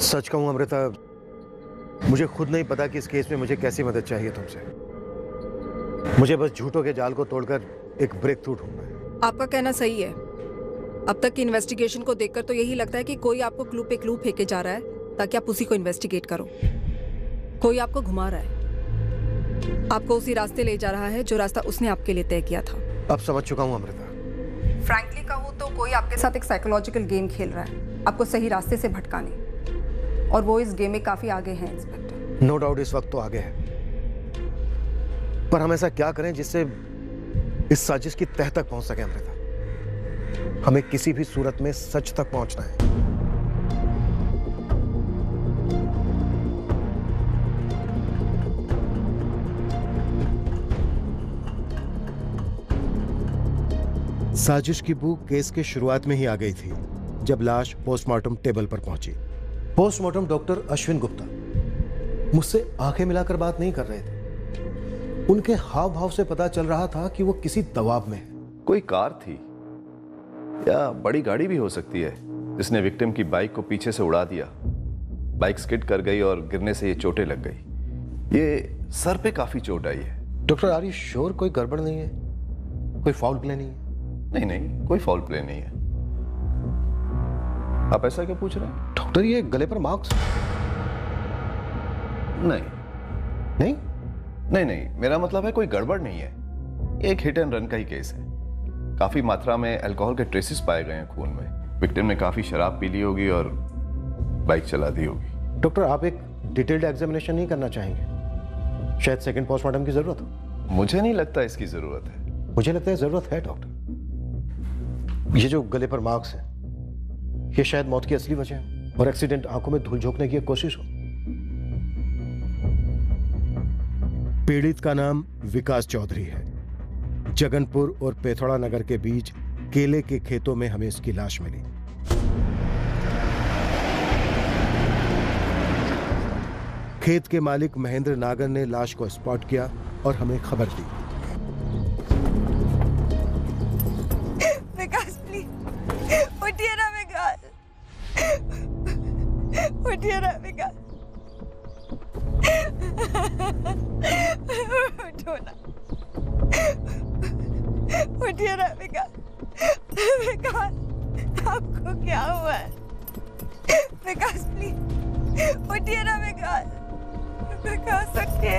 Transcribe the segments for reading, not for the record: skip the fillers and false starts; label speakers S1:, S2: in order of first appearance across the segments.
S1: सच कहूं अमृता, मुझे खुद नहीं पता कि इस केस में मुझे कैसी मदद चाहिए तुमसे। मुझे बस झूठों के जाल को तोड़कर एक ब्रेक थ्रू ढूंढना है।
S2: आपका कहना सही है। अब तक की इन्वेस्टिगेशन को देखकर तो यही लगता है कि कोई आपको क्लू पे क्लू फेंके जा रहा है ताकि आप उसी को इन्वेस्टिगेट करो। कोई आपको घुमा रहा है, आपको उसी रास्ते ले जा रहा है जो रास्ता उसने आपके लिए तय किया था।
S1: अब समझ चुका हूं अमृता।
S2: फ्रैंकली कहूँ तो कोई आपके साथ एक साइकोलॉजिकल गेम खेल रहा है, आपको सही रास्ते से भटकाने, और वो इस गेम में काफी आगे हैं इंस्पेक्टर।
S1: नो डाउट इस वक्त तो आगे है, पर हम ऐसा क्या करें जिससे इस साजिश की तह तक पहुंच सके अमृता? हमें किसी भी सूरत में सच तक पहुंचना है। साजिश की बू केस के शुरुआत में ही आ गई थी जब लाश पोस्टमार्टम टेबल पर पहुंची। पोस्टमार्टम डॉक्टर अश्विन गुप्ता मुझसे आंखें मिलाकर बात नहीं कर रहे थे। उनके हाव भाव से पता चल रहा था कि वो किसी दबाव में है।
S3: कोई कार थी या बड़ी गाड़ी भी हो सकती है जिसने विक्टिम की बाइक को पीछे से उड़ा दिया। बाइक स्किड कर गई और गिरने से ये चोटें लग गई। ये सर पे काफी चोट आई है।
S1: डॉक्टर आर यू श्योर कोई गड़बड़ नहीं है? कोई फाउल प्ले नहीं है?
S3: नहीं नहीं, कोई फाउल प्ले नहीं है। आप ऐसा क्यों पूछ रहे हैं?
S1: डॉक्टर ये गले पर मार्क्स?
S3: नहीं
S1: नहीं
S3: नहीं नहीं, मेरा मतलब है कोई गड़बड़ नहीं है। ये एक हिट एंड रन का ही केस है। काफी मात्रा में अल्कोहल के ट्रेसेस पाए गए हैं खून में। विक्टिम ने काफी शराब पी ली होगी और बाइक चला दी होगी।
S1: डॉक्टर आप एक डिटेल्ड एग्जामिनेशन नहीं करना चाहेंगे? शायद सेकंड पोस्टमार्टम की जरूरत हो।
S3: मुझे नहीं लगता इसकी जरूरत है।
S1: मुझे लगता है जरूरत है डॉक्टर। ये जो गले पर मार्क्स है ये शायद मौत की असली वजह है और एक्सीडेंट आंखों में धूल झोंकने की एक कोशिश हो। पीड़ित का नाम विकास चौधरी है। जगनपुर और पेथौड़ा नगर के बीच केले के खेतों में हमें इसकी लाश मिली। खेत के मालिक महेंद्र नागर ने लाश को स्पॉट किया और हमें खबर दी।
S4: विकास प्लीज उठिए ना विकास, उठिए ना विकास, उठो ना, उठिए ना विकास। विकास आपको क्या हुआ है? विकास प्लीज उठिए ना विकास, विकास उठिए।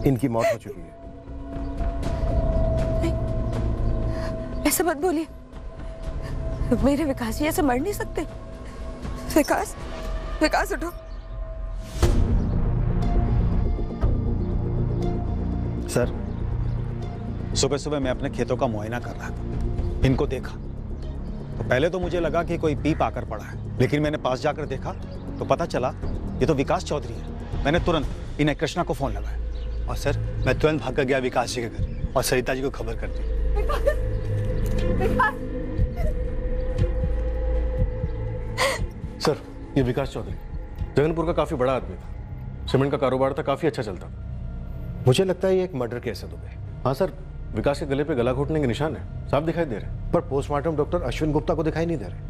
S1: इनकी मौत हो चुकी है।
S4: ऐसा मत बोलिए, मेरे विकास जी ऐसे मर नहीं सकते। विकास, विकास उठो।
S5: सर, सुबह सुबह मैं अपने खेतों का मुआयना कर रहा था। इनको देखा तो पहले तो मुझे लगा कि कोई पीप आकर पड़ा है, लेकिन मैंने पास जाकर देखा तो पता चला ये तो विकास चौधरी है। मैंने तुरंत इन्हें कृष्णा को फोन लगाया और सर मैं तुरंत भागकर गया विकास जी के घर और सरिता जी को खबर कर दी।
S6: सर ये विकास चौधरी जगनपुर का काफी बड़ा आदमी था। सीमेंट का कारोबार था, काफी अच्छा चलता।
S1: मुझे लगता है ये एक मर्डर केस है दुबे।
S6: हाँ सर, विकास के गले पे गला घोटने के निशान है, साफ दिखाई दे रहे।
S1: पर पोस्टमार्टम डॉक्टर अश्विन गुप्ता को दिखाई नहीं दे रहे।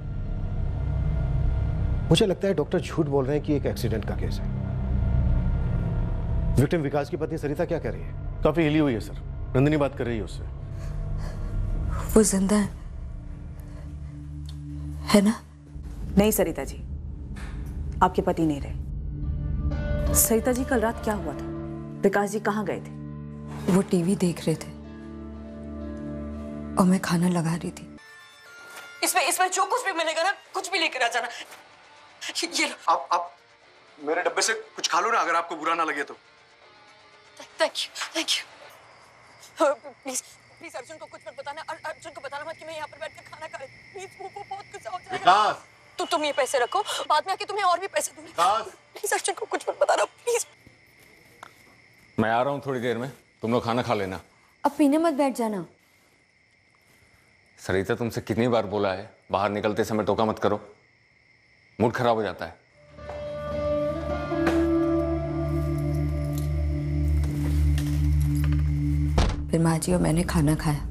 S1: मुझे लगता है डॉक्टर झूठ बोल रहे हैं कि एक एक्सीडेंट का केस है। विक्टिम विकास की पत्नी सरिता क्या कह रही है?
S6: काफी हिली हुई है सर, नंदिनी बात कर रही है उससे।
S4: वो जिंदा है ना?
S7: नहीं सरिता जी, आपके पति नहीं रहे। सरिता जी कल रात क्या हुआ था? विकास जी कहाँ गए थे?
S2: वो टीवी देख रहे थे और मैं खाना लगा रही थी।
S4: इसमें जो कुछ भी मिलेगा ना, कुछ भी लेकर आ जाना। ये लो।
S8: आप मेरे डब्बे से कुछ खा लो ना, अगर आपको बुरा ना लगे तो।
S4: Thank you. Please please Arjun को कुछ मत बताना, और अर्जुन को बताना मत कि मैं यहाँ पर बैठकर खाना खा रही हूँ। प्लीज वो बहुत गुस्सा हो जाएगा।
S8: विकास,
S4: तुम ये पैसे रखो, बाद में आके तुम्हें और भी पैसे दूंगी। प्लीज अर्जुन को कुछ मत बताना प्लीज।
S9: मैं आ रहा हूँ थोड़ी देर में, तुम लोग खाना खा लेना।
S10: अब पीने मत बैठ जाना।
S9: सरिता तुमसे कितनी बार बोला है बाहर निकलते समय टोका मत करो, मूड खराब हो जाता है।
S2: फिर माँ जी और मैंने खाना खाया।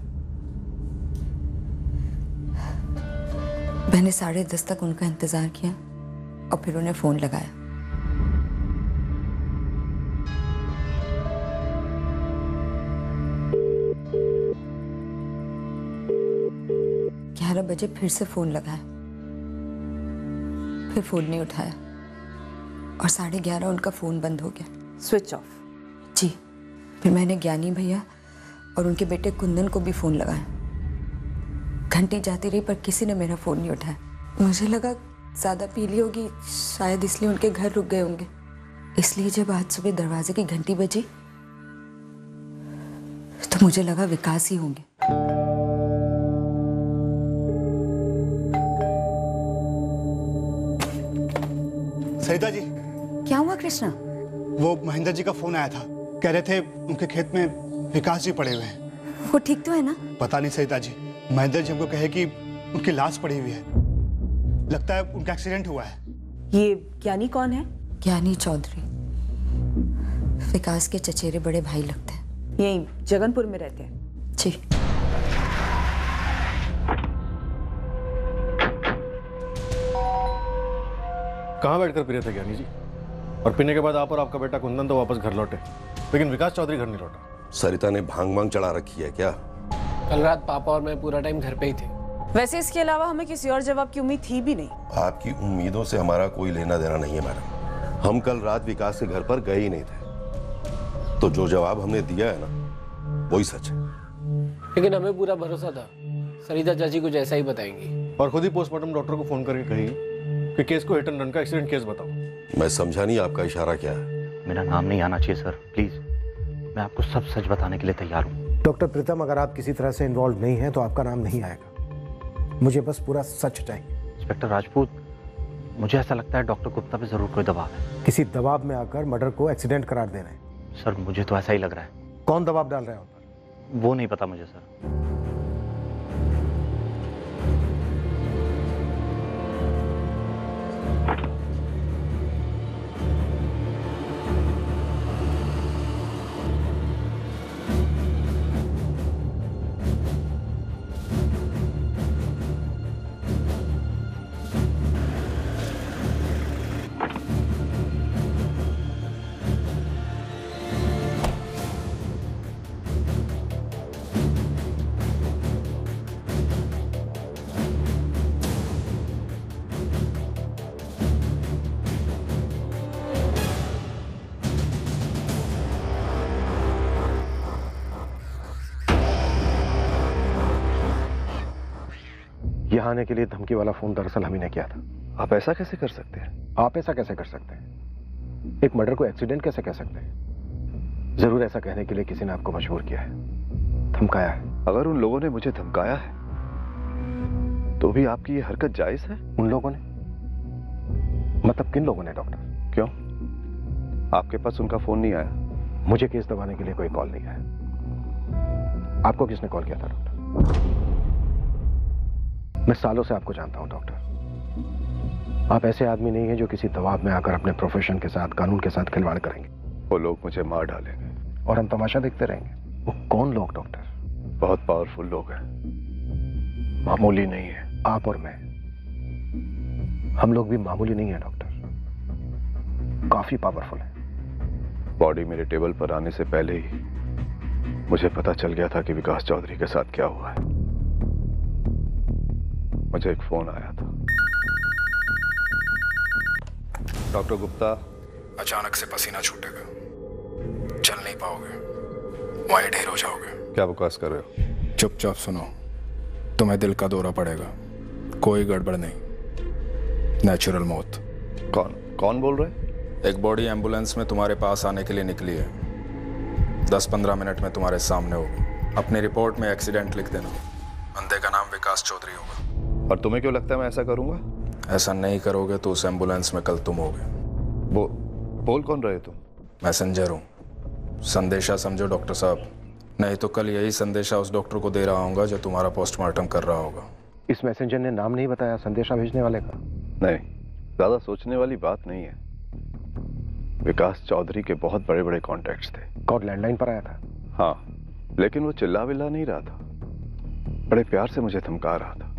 S2: मैंने 10:30 तक उनका इंतजार किया
S4: और फिर उन्हें फ़ोन लगाया। ग्यारह बजे फिर से फ़ोन लगाया, फिर फ़ोन नहीं उठाया और 11:30 उनका फ़ोन बंद हो गया,
S7: स्विच ऑफ।
S4: जी। फिर मैंने ज्ञानी भैया और उनके बेटे कुंदन को भी फ़ोन लगाया। घंटी जाती रही पर किसी ने मेरा फ़ोन नहीं उठाया। मुझे लगा ज़्यादा पीली होगी, शायद इसलिए उनके घर रुक गए होंगे। इसलिए जब आज सुबह दरवाजे की घंटी बजी तो मुझे लगा विकास ही होंगे।
S10: सरिता जी,
S4: क्या हुआ कृष्णा?
S10: वो महेंद्र जी का फोन आया था, कह रहे थे उनके खेत में विकास जी पड़े हुए हैं।
S4: वो ठीक तो है ना?
S10: पता नहीं सरिता जी, महेंद्र जी हमको कहे कि उनकी लाश पड़ी हुई है, लगता है उनका एक्सीडेंट हुआ है।
S7: ये ज्ञानी कौन है?
S4: ज्ञानी चौधरी विकास के चचेरे बड़े भाई लगते हैं।
S7: यही जगनपुर में रहते हैं।
S4: जी।
S6: कहाँ बैठकर पी रहे थे ज्ञानी जी? और पीने के बाद आप और आपका बेटा कुंदन तो वापस घर लौटे, लेकिन विकास चौधरी घर नहीं लौटा।
S11: सरिता ने भांग वांग चढ़ा रखी है क्या?
S12: कल रात पापा और मैं पूरा टाइम घर पे ही थे।
S7: वैसे इसके अलावा हमें किसी और जवाब की उम्मीद थी भी नहीं।
S11: आपकी उम्मीदों से हमारा कोई लेना देना नहीं है मैडम। हम कल रात विकास के घर पर गए ही नहीं थे, तो जो जवाब हमने दिया है ना वही सच है।
S12: लेकिन हमें पूरा भरोसा था सरिता चाची कुछ ऐसा ही बताएंगी।
S6: और खुद ही पोस्टमार्टम डॉक्टर को फोन करके कही कि केस को हिट एंड रन का एक्सीडेंट केस बताओ।
S11: मैं समझा नहीं आपका इशारा क्या है?
S13: मेरा नाम नहीं आना चाहिए सर, प्लीज। मैं आपको सब सच बताने के लिए तैयार हूँ।
S1: डॉक्टर प्रीतम, अगर आप किसी तरह से इन्वॉल्व नहीं हैं तो आपका नाम नहीं आएगा। मुझे बस पूरा सच चाहिए।
S13: इंस्पेक्टर राजपूत, मुझे ऐसा लगता है डॉक्टर गुप्ता पे जरूर कोई दबाव है।
S1: किसी दबाव में आकर मर्डर को एक्सीडेंट करार दे रहे हैं।
S13: सर मुझे तो ऐसा ही लग रहा है।
S1: कौन दबाव डाल रहा है उन पर?
S13: वो नहीं पता मुझे सर।
S1: यहाँ आने के लिए धमकी वाला फोन दरअसल हम ही ने किया था।
S3: आप ऐसा कैसे कर सकते हैं?
S1: आप ऐसा कैसे कर सकते हैं? एक मर्डर को एक्सीडेंट कैसे कह सकते हैं? जरूर ऐसा कहने के लिए किसी ने आपको मजबूर किया है, धमकाया है।
S3: अगर उन लोगों ने मुझे धमकाया है तो भी आपकी ये हरकत जायज है?
S1: उन लोगों ने मतलब किन लोगों ने डॉक्टर?
S3: क्यों, आपके पास उनका फोन नहीं आया?
S1: मुझे केस दबाने के लिए कोई कॉल नहीं आया। आपको किसने कॉल किया था डॉक्टर? मैं सालों से आपको जानता हूं डॉक्टर। आप ऐसे आदमी नहीं हैं जो किसी दबाव में आकर अपने प्रोफेशन के साथ, कानून के साथ खिलवाड़ करेंगे।
S3: वो लोग मुझे मार डालेंगे
S1: और हम तमाशा देखते रहेंगे। वो कौन लोग डॉक्टर?
S3: बहुत पावरफुल लोग हैं, मामूली नहीं है।
S1: आप और मैं, हम लोग भी मामूली नहीं है डॉक्टर, काफी पावरफुल है।
S3: बॉडी मेरे टेबल पर आने से पहले ही मुझे पता चल गया था कि विकास चौधरी के साथ क्या हुआ है। मुझे एक फोन आया था। डॉक्टर गुप्ता,
S8: अचानक से पसीना छूटेगा, चल नहीं पाओगे, वहीं ढेर हो जाओगे।
S3: क्या बकवास कर रहे हो?
S8: चुपचाप सुनो, तुम्हें दिल का दौरा पड़ेगा, कोई गड़बड़ नहीं, नेचुरल मौत।
S3: कौन बोल रहे?
S8: एक बॉडी एम्बुलेंस में तुम्हारे पास आने के लिए निकली है, 10-15 मिनट में तुम्हारे सामने होगी। अपनी रिपोर्ट में एक्सीडेंट लिख देना, बंदे का नाम विकास चौधरी होगा।
S3: और तुम्हें क्यों लगता है मैं ऐसा करूंगा?
S8: ऐसा नहीं करोगे तो उस एम्बुलेंस में कल तुम होगे।
S3: बोल कौन रहे तुम?
S8: मैसेंजर हूँ, संदेशा समझो डॉक्टर साहब, नहीं तो कल यही संदेशा उस डॉक्टर को दे रहा हूँ जो तुम्हारा पोस्टमार्टम कर रहा होगा।
S1: इस मैसेंजर ने नाम नहीं बताया संदेशा भेजने वाले का?
S3: नहीं, ज्यादा सोचने वाली बात नहीं है। विकास चौधरी के बहुत बड़े बड़े कॉन्टैक्ट्स थे।
S1: कॉल लैंडलाइन पर आया था?
S3: हाँ, लेकिन वो चिल्ला विल्ला नहीं रहा था, बड़े प्यार से मुझे धमका रहा था।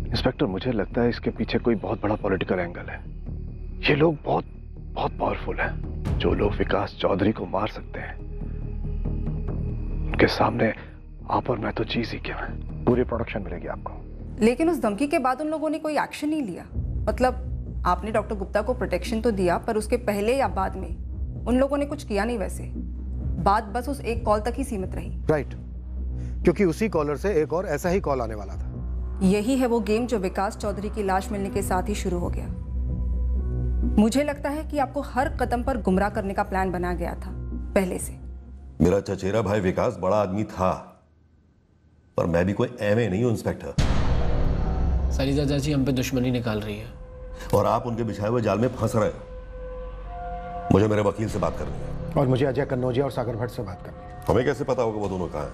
S3: इंस्पेक्टर, मुझे लगता है इसके पीछे कोई बहुत बड़ा पॉलिटिकल एंगल है। ये लोग बहुत बहुत पावरफुल हैं। जो लोग विकास चौधरी को मार सकते हैं, उनके सामने आप और मैं तो चीज ही क्या है। पूरी प्रोडक्शन मिलेगी आपको।
S2: लेकिन उस धमकी के बाद उन लोगों ने कोई एक्शन नहीं लिया। मतलब आपने डॉक्टर गुप्ता को प्रोटेक्शन तो दिया, पर उसके पहले या बाद में उन लोगों ने कुछ किया नहीं। वैसे बात बस उस एक कॉल तक ही सीमित रही।
S1: राइट, क्योंकि उसी कॉलर से एक और ऐसा ही कॉल आने वाला था।
S2: यही है वो गेम जो विकास चौधरी की लाश मिलने के साथ ही शुरू हो गया। मुझे लगता है कि आपको हर कदम पर गुमराह करने का प्लान बना गया था पहले से।
S11: मेरा चचेरा भाई विकास बड़ा आदमी था, पर मैं भी कोई एमए नहीं हूं इंस्पेक्टर।
S12: सरिता चाची हम पे दुश्मनी निकाल रही है
S11: और आप उनके बिछाए हुए जाल में फंस रहे हो। मुझे मेरे वकील से बात करनी है।
S1: और मुझे अजय कन्नौजिया और सागर भट्ट से बात करनी है।
S11: हमें कैसे पता होगा वो दोनों कहाँ हैं?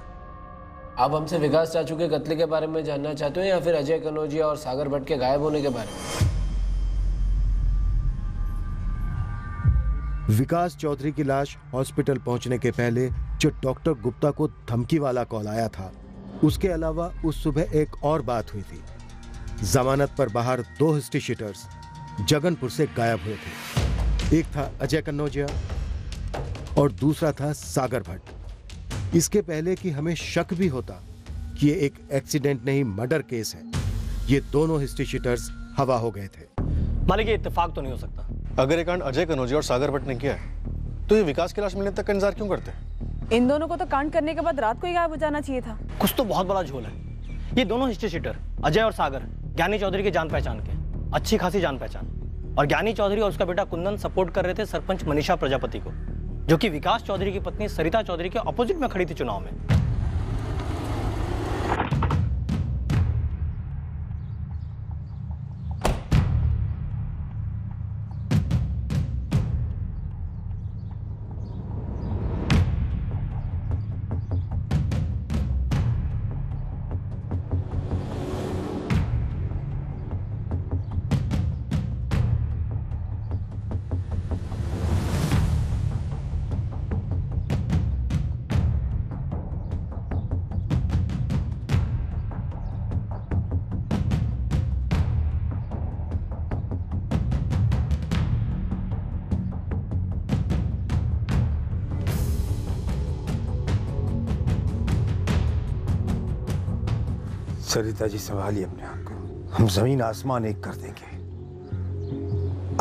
S12: आप हमसे विकास चाचू के कत्ले के बारे में जानना चाहते हो या फिर अजय कन्नौजिया और सागर भट्ट के गायब होने के बारे में?
S1: विकास चौधरी की लाश हॉस्पिटल पहुंचने के पहले जो डॉक्टर गुप्ता को धमकी वाला कॉल आया था, उसके अलावा उस सुबह एक और बात हुई थी। जमानत पर बाहर 2 हिस्ट्री शीटर्स जगनपुर से गायब हुए थे। एक था अजय कन्नौजिया और दूसरा था सागर भट्ट। इसके पहले कि हमें शक भी होता कि ये एक एक्सीडेंट नहीं मर्डर केस है, ये दोनों हिस्ट्री शीटर्स हवा हो गए थे।
S13: मालिक, ये इत्तेफाक तो नहीं हो सकता।
S6: अगर ये कांड अजय कन्नौजिया और सागर भट्ट ने किया है तो ये विकास की लाश मिलने तक का इंतजार क्यों करते हैं?
S7: इन दोनों को तो कांड करने के बाद रात को ही गायब हो जाना चाहिए था।
S13: कुछ तो बहुत बड़ा झोल है। ये दोनों हिस्ट्री शीटर अजय और सागर ज्ञानी चौधरी के जान पहचान के, अच्छी खासी जान पहचान। और ज्ञानी चौधरी और उसका बेटा कुंदन सपोर्ट कर रहे थे सरपंच मनीषा प्रजापति को, जो कि विकास चौधरी की पत्नी सरिता चौधरी के ऑपोजिट में खड़ी थी चुनाव में।
S14: सरिता जी, संभालिए अपने आप को। हम जमीन आसमान एक कर देंगे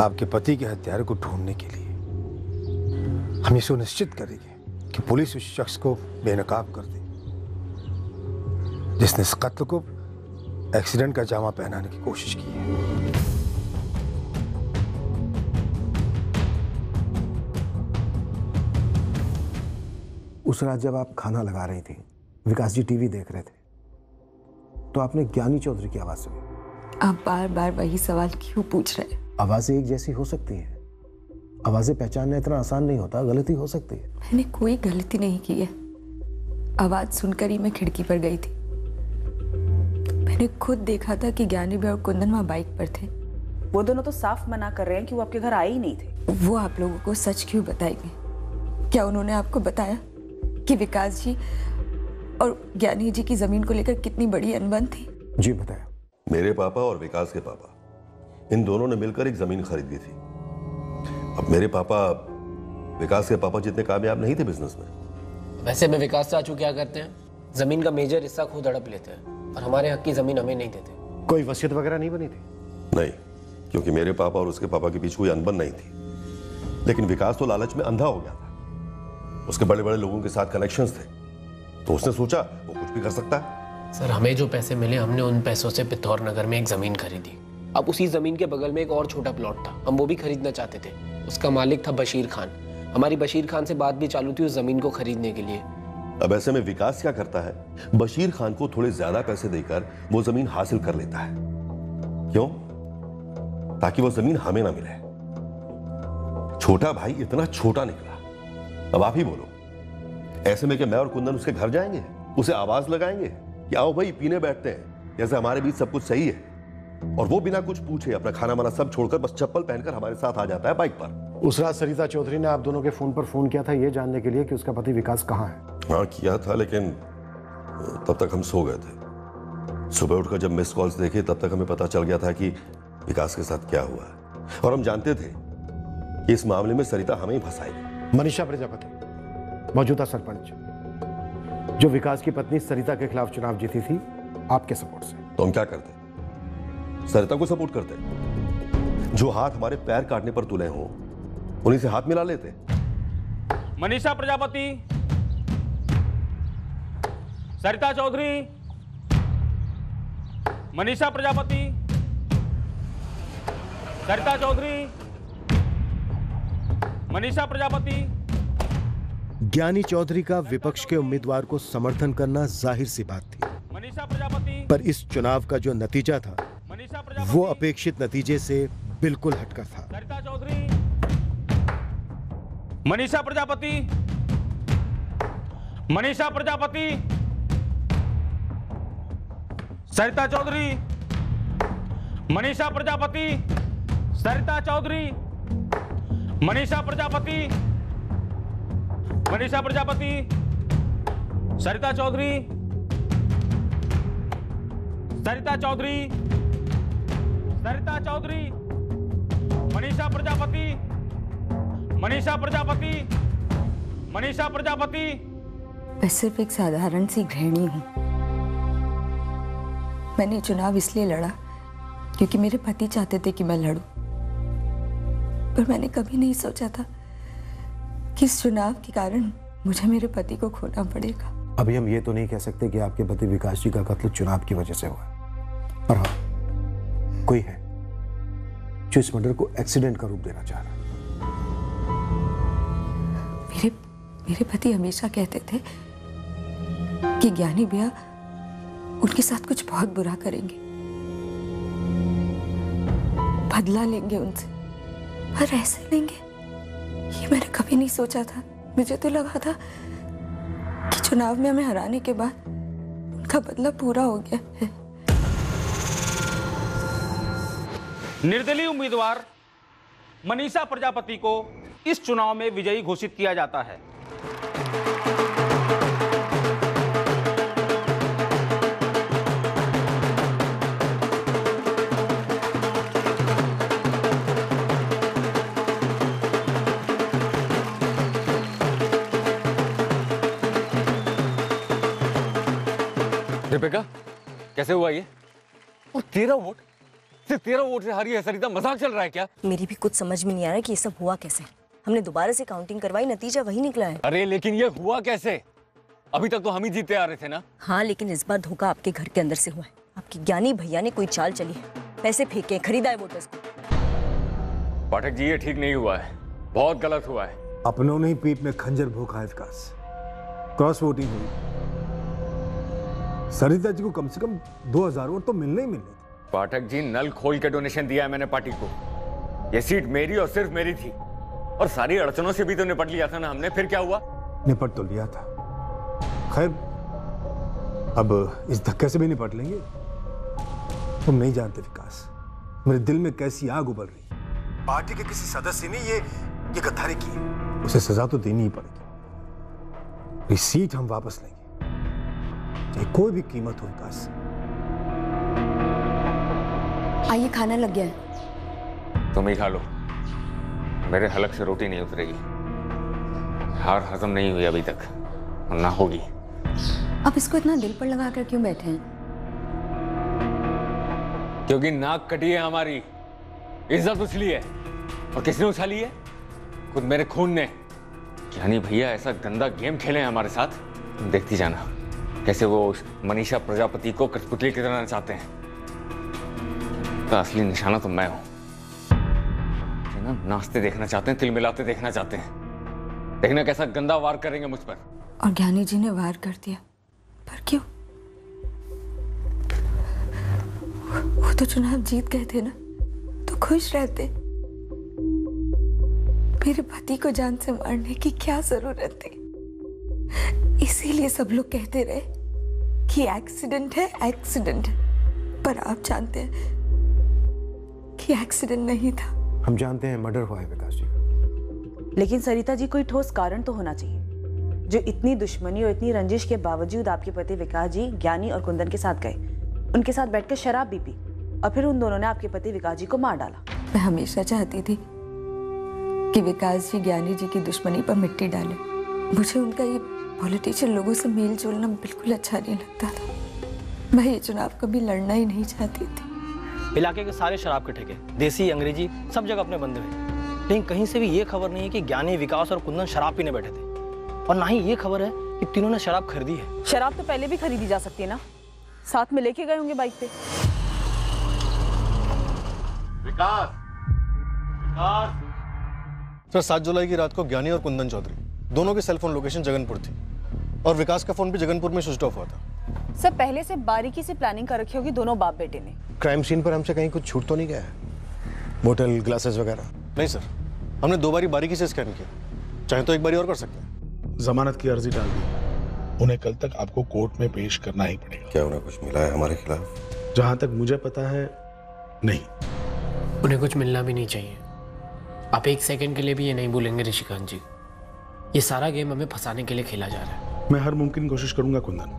S14: आपके पति के हत्यारे को ढूंढने के लिए। हम ये सुनिश्चित करेंगे कि पुलिस उस शख्स को बेनकाब कर दे जिसने इस कत्ल को एक्सीडेंट का जामा पहनाने की कोशिश की है।
S1: उस रात जब आप खाना लगा रही थी, विकास जी टीवी देख रहे थे, तो आपने ज्ञानी चौधरी की आवाज सुनी।
S4: आप बार बार वही सवाल क्यों पूछ रहे हैं?
S1: आवाजें एक जैसी हो सकती हैं। आवाजें पहचानना इतना आसान नहीं होता, गलती हो सकती है।
S4: मैंने कोई गलती नहीं की है। आवाज सुनकर ही मैं खिड़की पर गई थी। मैंने खुद देखा था कि ज्ञानी भाई और कुंदन वहां बाइक पर थे।
S7: वो दोनों तो साफ मना कर रहे हैं कि वो आपके घर आए ही नहीं थे।
S4: वो आप लोगों को सच क्यों बताएंगे? क्या उन्होंने आपको बताया कि विकास जी और ज्ञानी जी की जमीन को लेकर कितनी बड़ी अनबन थी?
S1: जी बताया।
S11: मेरे पापा और विकास के पापा, इन दोनों ने मिलकर एक जमीन खरीदी थी। अब मेरे पापा विकास के पापा जितने कामयाब नहीं थे बिजनेस में।
S12: वैसे में विकास चाचू क्या करते हैं, जमीन का मेजर हिस्सा खुद हड़प लेते हैं और हमारे हक की जमीन हमें नहीं देते।
S1: कोई वसीयत वगैरह नहीं बनी थी?
S11: नहीं, क्योंकि मेरे पापा और उसके पापा के बीच कोई अनबन नहीं थी। लेकिन विकास तो लालच में अंधा हो गया था। उसके बड़े बड़े लोगों के साथ कनेक्शंस थे, तो उसने सोचा वो कुछ भी कर सकता है।
S12: सर, हमें जो पैसे मिले हमने उन पैसों से पिथौर नगर में एक जमीन खरीदी। अब उसी जमीन के बगल में एक और छोटा प्लॉट था, हम वो भी खरीदना चाहते थे। उसका मालिक था बशीर खान। हमारी बशीर खान से बात भी चालू थी उस जमीन को खरीदने के लिए।
S11: अब ऐसे में विकास क्या करता है, बशीर खान को थोड़े ज्यादा पैसे देकर वो जमीन हासिल कर लेता है। क्यों? ताकि वो जमीन हमें ना मिले। छोटा भाई इतना छोटा निकला। अब आप ही बोलो, ऐसे में क्या मैं और कुंदन उसके घर जाएंगे, उसे आवाज लगाएंगे कि आओ भाई पीने बैठते हैं, जैसे हमारे बीच सब कुछ सही है, और वो बिना कुछ पूछे अपना खाना वाना सब छोड़कर बस चप्पल पहनकर हमारे साथ आ जाता है बाइक पर।
S1: उस रात सरिता चौधरी ने आप दोनों के फोन पर फोन किया था ये जानने के लिए कि उसका पति विकास कहाँ है?
S11: हाँ किया था, लेकिन तब तक हम सो गए थे। सुबह उठकर जब मिस कॉल्स देखे तब तक हमें पता चल गया था कि विकास के साथ क्या हुआ है, और हम जानते थे कि इस मामले में सरिता हमें ही फंसाएगी।
S1: मनीषा प्रजापति, मौजूदा सरपंच, जो विकास की पत्नी सरिता के खिलाफ चुनाव जीती थी आपके सपोर्ट से।
S11: तो हम क्या करते? सरिता को सपोर्ट करते। जो हाथ हमारे पैर काटने पर तुले हों उन्हीं से हाथ मिला लेते।
S15: मनीषा प्रजापति, सरिता चौधरी, मनीषा प्रजापति, सरिता चौधरी, मनीषा प्रजापति।
S1: ज्ञानी चौधरी का विपक्ष के उम्मीदवार को समर्थन करना जाहिर सी बात थी,
S15: मनीषा प्रजापति,
S1: पर इस चुनाव का जो नतीजा था वो अपेक्षित नतीजे से बिल्कुल हटकर था।
S15: सरिता चौधरी, मनीषा प्रजापति, मनीषा प्रजापति, सरिता चौधरी, मनीषा प्रजापति, सरिता चौधरी, मनीषा प्रजापति, मनीषा प्रजापति, सरिता चौधरी, सरिता चौधरी, सरिता चौधरी, मनीषा प्रजापति, मनीषा प्रजापति, मनीषा प्रजापति।
S4: मैं सिर्फ एक साधारण सी गृहिणी हूँ। मैंने चुनाव इसलिए लड़ा क्योंकि मेरे पति चाहते थे कि मैं लड़ूं, पर मैंने कभी नहीं सोचा था कि इस चुनाव के कारण मुझे मेरे पति को खोना पड़ेगा।
S1: अभी हम ये तो नहीं कह सकते कि आपके पति विकास जी का कत्ल चुनाव की वजह से हुआ, पर हाँ, कोई है जो इस मर्डर को एक्सीडेंट का रूप देना चाह रहा है।
S4: मेरे पति हमेशा कहते थे कि ज्ञानी भैया उनके साथ कुछ बहुत बुरा करेंगे, बदला लेंगे उनसे, पर ऐसे लेंगे ये मैंने कभी नहीं सोचा था। मुझे तो लगा था कि चुनाव में हमें हराने के बाद उनका बदला पूरा हो गया है।
S15: निर्दलीय उम्मीदवार मनीषा प्रजापति को इस चुनाव में विजयी घोषित किया जाता है।
S9: दीपिका, कैसे हुआ ये? और 13 वोट, सिर्फ 13 वोट से हारी है सरिता। मजाक चल रहा है क्या?
S16: मेरी भी कुछ समझ में नहीं आ रहा कि ये सब हुआ कैसे। हमने दोबारा से काउंटिंग करवाई, नतीजा वही निकला है।
S9: अरे लेकिन ये हुआ कैसे? अभी तक तो हम ही जीते आ रहे थे ना।
S16: हाँ, लेकिन इस बार धोखा आपके घर के अंदर से हुआ है। आपके ज्ञानी भैया ने कोई चाल चली है, पैसे फेंके, खरीदा है वोटर्स को।
S9: पाठक जी, ये ठीक नहीं हुआ है, बहुत गलत हुआ है।
S14: अपनों ने ही पीठ में खंजर भोंका है विकास। क्रॉस वोटिंग हुई, सरिता जी को कम से कम 2000 वोट तो मिलने ही मिलने थे।
S9: पाठक जी, नल खोल के डोनेशन दिया है मैंने पार्टी को। ये सीट मेरी और सिर्फ मेरी थी, और सारी अड़चनों से भी तो निपट लिया था ना हमने। फिर क्या हुआ?
S14: निपट तो लिया था, खैर अब इस धक्के से भी निपट लेंगे। तुम नहीं जानते विकास, मेरे दिल में कैसी आग उबल रही। पार्टी के किसी सदस्य ने ये गद्दारी की, उसे सजा तो देनी ही पड़ेगी। ये सीट हम वापस लेंगे, चाहे कोई भी कीमत हो विकास।
S4: आइए, खाना लग गया है।
S9: तुम ही खा लो, मेरे हलक से रोटी नहीं उतरेगी। हार हजम नहीं हुई अभी तक, और ना होगी।
S4: अब इसको इतना दिल पर लगाकर क्यों बैठे हैं?
S9: क्योंकि नाक कटी है हमारी, इज्जत उछली है। और किसने उछाली है? खुद मेरे खून ने। ज्ञानी भैया ऐसा गंदा गेम खेले हैं हमारे साथ, तुम देखती जाना कैसे वो उस मनीषा प्रजापति को कठपुतली की तरह नचाते हैं। तो असली निशाना तो मैं हूं। ना नाचते देखना चाहते हैं, तिल मिलाते देखना चाहते हैं। देखना कैसा गंदा वार करेंगे मुझ पर।
S4: और ज्ञानी जी ने वार कर दिया, पर क्यों? वो तो चुनाव जीत गए थे ना, तो खुश रहते। मेरे पति को जान से मारने की क्या जरूरत थी? इसीलिए सब लोग कहते रहे कि एक्सीडेंट है, एक्सीडेंट है। पर आप जानते हैं कि एक्सीडेंट नहीं था।
S1: हम जानते हैं मर्डर हुआ है विकास जी।
S7: लेकिन सरिता जी, कोई ठोस कारण तो होना चाहिए जो इतनी दुश्मनी और इतनी रंजिश के बावजूद आपके पति विकास जी ज्ञानी और कुंदन के साथ गए। उनके साथ बैठकर शराब भी पी और फिर उन दोनों ने आपके पति विकास जी को मार डाला।
S4: मैं हमेशा चाहती थी कि विकास जी ज्ञानी जी की दुश्मनी पर मिट्टी डाले। मुझे उनका ये पॉलिटिशियन लोगों से मेल जोलना बिल्कुल अच्छा नहीं लगता था। मैं ये चुनाव कभी लड़ना ही नहीं चाहती थी।
S13: इलाके के सारे शराब के ठेके, देसी अंग्रेजी, सब जगह अपने बंदे हुए, लेकिन कहीं से भी ये खबर नहीं है कि ज्ञानी, विकास और कुंदन शराब पीने बैठे थे। और ना ही ये खबर है कि तीनों ने शराब खरीदी है।
S7: शराब तो पहले भी खरीदी जा सकती है ना, साथ में लेके गए होंगे बाइक पे।
S6: विकास सर, 7 जुलाई की रात को ज्ञानी और कुंदन चौधरी दोनों के सेलफोन लोकेशन जगनपुर थी और विकास का फोन भी जगनपुर में स्विच ऑफ हुआ था।
S7: सर पहले से बारीकी से प्लानिंग कर रखी होगी दोनों बाप बेटे ने।
S1: क्राइम सीन पर हमसे कहीं कुछ छूट तो नहीं गया है? बोतल, ग्लासेस वगैरह?
S6: नहीं सर, हमने 2 बारी बारीकी से स्कैन किया, चाहे तो एक बारी और कर सकते हैं।
S17: जमानत की अर्जी डाल दी, उन्हें कल तक आपको कोर्ट में पेश करना ही पड़ेगा।
S11: क्या उन्हें कुछ मिला है हमारे खिलाफ?
S17: जहां तक मुझे पता है नहीं।
S12: उन्हें कुछ मिलना भी नहीं चाहिए। आप एक सेकंड के लिए भी ये नहीं भूलेंगे ऋषिकांत जी, ये सारा गेम हमें फंसाने के लिए खेला जा रहा है।
S17: मैं हर मुमकिन कोशिश करूंगा कुंदन,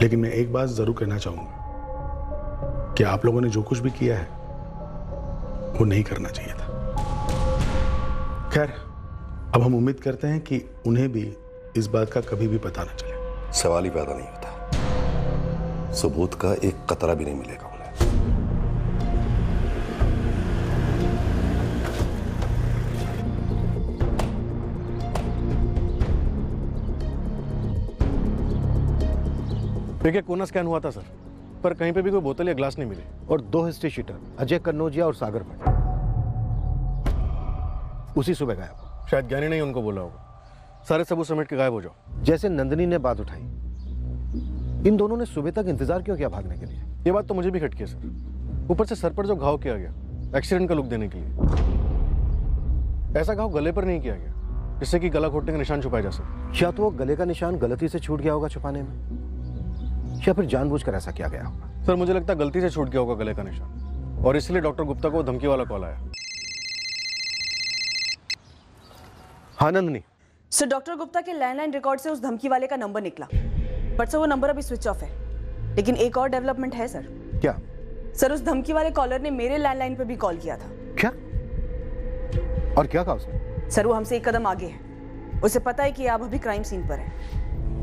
S17: लेकिन मैं एक बात जरूर कहना चाहूंगा कि आप लोगों ने जो कुछ भी किया है वो नहीं करना चाहिए था। खैर, अब हम उम्मीद करते हैं कि उन्हें भी इस बात का कभी भी पता न चले।
S11: सवाल ही पैदा नहीं होता, सबूत का एक कतरा भी नहीं मिलेगा उन्हें।
S6: देखिए, कोना स्कैन हुआ था सर, पर कहीं पे भी कोई बोतल या ग्लास नहीं मिले।
S1: और 2 हिस्ट्री शीटर, अजय कन्नौजिया और सागर भट्ट, उसी सुबह गायब।
S6: शायद ज्ञानी ने उनको बोला होगा, सारे सबूत समेट के गायब हो जाओ।
S1: जैसे नंदिनी ने बात उठाई, इन दोनों ने सुबह तक इंतजार क्यों किया भागने के लिए?
S6: ये बात तो मुझे भी खटकी है सर। ऊपर से सर पर जो घाव किया गया, एक्सीडेंट का लुक देने के लिए। ऐसा घाव गले पर नहीं किया गया जिससे कि गला घोटने का निशान छुपाया जा सके।
S1: या तो वो गले का निशान गलती से छूट गया होगा छुपाने में, या फिर जानबूझकर ऐसा किया गया होगा।
S6: सर मुझे लगता है गलती से छूट गया होगा गले का निशान, और इसलिए डॉक्टर गुप्ता को धमकी वाला कॉल आया।
S1: हाँ नंदिनी।
S7: सर डॉक्टर गुप्ता के लैंडलाइन रिकॉर्ड से उस धमकी वाले का नंबर निकला, बट सर वो नंबर अभी स्विच ऑफ है। लेकिन एक और डेवलपमेंट है सर।
S1: क्या?
S7: सर उस धमकी वाले कॉलर ने मेरे लैंडलाइन पे भी कॉल किया था।
S1: क्या? और क्या कहा उसने?
S7: सर वो हमसे एक कदम आगे है, उसे पता है कि आप अभी क्राइम सीन पर हैं।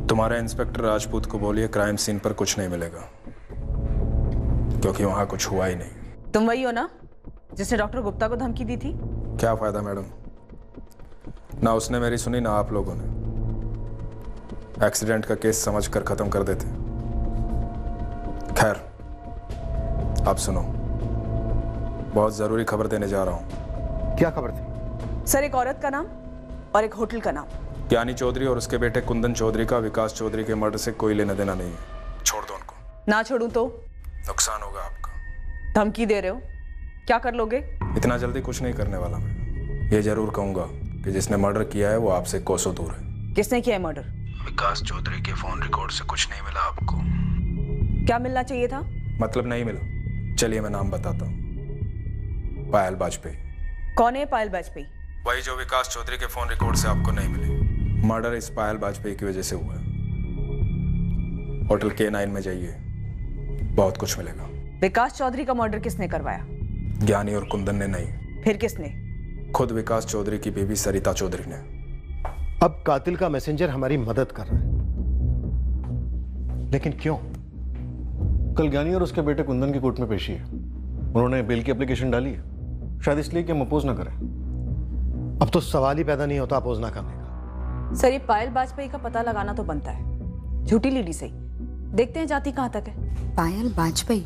S8: तुम्हारे इंस्पेक्टर राजपूत को बोलिए क्राइम सीन पर कुछ नहीं मिलेगा, क्योंकि वहां कुछ हुआ ही नहीं।
S7: तुम वही हो ना जिसने डॉक्टर गुप्ता को धमकी दी थी?
S8: क्या फायदा मैडम, ना उसने मेरी सुनी ना आप लोगों ने। एक्सीडेंट का केस समझकर खत्म कर देते। खैर आप सुनो, बहुत जरूरी खबर देने जा रहा हूं।
S1: क्या खबर थी?
S7: सर एक औरत का नाम और एक होटल का नाम।
S8: ज्ञानी चौधरी और उसके बेटे कुंदन चौधरी का विकास चौधरी के मर्डर से कोई लेना देना नहीं है। छोड़ दो उनको।
S7: ना छोड़ूं तो
S8: नुकसान होगा आपका।
S7: धमकी दे रहे हो, क्या कर लोगे?
S8: इतना जल्दी कुछ नहीं करने वाला मैं। ये जरूर कहूंगा कि जिसने मर्डर किया है वो आपसे कोसों दूर है।
S7: किसने किया है मर्डर?
S8: विकास चौधरी के फोन रिकॉर्ड से कुछ नहीं मिला आपको।
S7: क्या मिलना चाहिए था?
S8: मतलब नहीं मिला। चलिए मैं नाम बताता हूँ, पायल वाजपेयी।
S7: कौन है पायल वाजपेयी?
S8: वही जो विकास चौधरी के फोन रिकॉर्ड से आपको नहीं मिली। मर्डर इस पायल वाजपेयी की वजह से हुआ है। होटल K9 में जाइए, बहुत कुछ मिलेगा।
S7: विकास चौधरी का मर्डर किसने करवाया?
S8: ज्ञानी और कुंदन ने नहीं।
S7: फिर किसने?
S8: खुद विकास चौधरी की बीवी सरिता चौधरी ने।
S1: अब कातिल का मैसेंजर हमारी मदद कर रहा है, लेकिन क्यों?
S6: कल ज्ञानी और उसके बेटे कुंदन की कोर्ट में पेशी है। उन्होंने बेल की एप्लीकेशन डाली है, शायद इसलिए कि हम अपोज ना करें।
S1: अब तो सवाल ही पैदा नहीं होता अपोज ना करने का।
S7: सर ये पायल वाजपेयी का पता लगाना तो बनता है। झूठी लीडी सही, देखते हैं जाती कहां तक है।
S4: पायल वाजपेयी,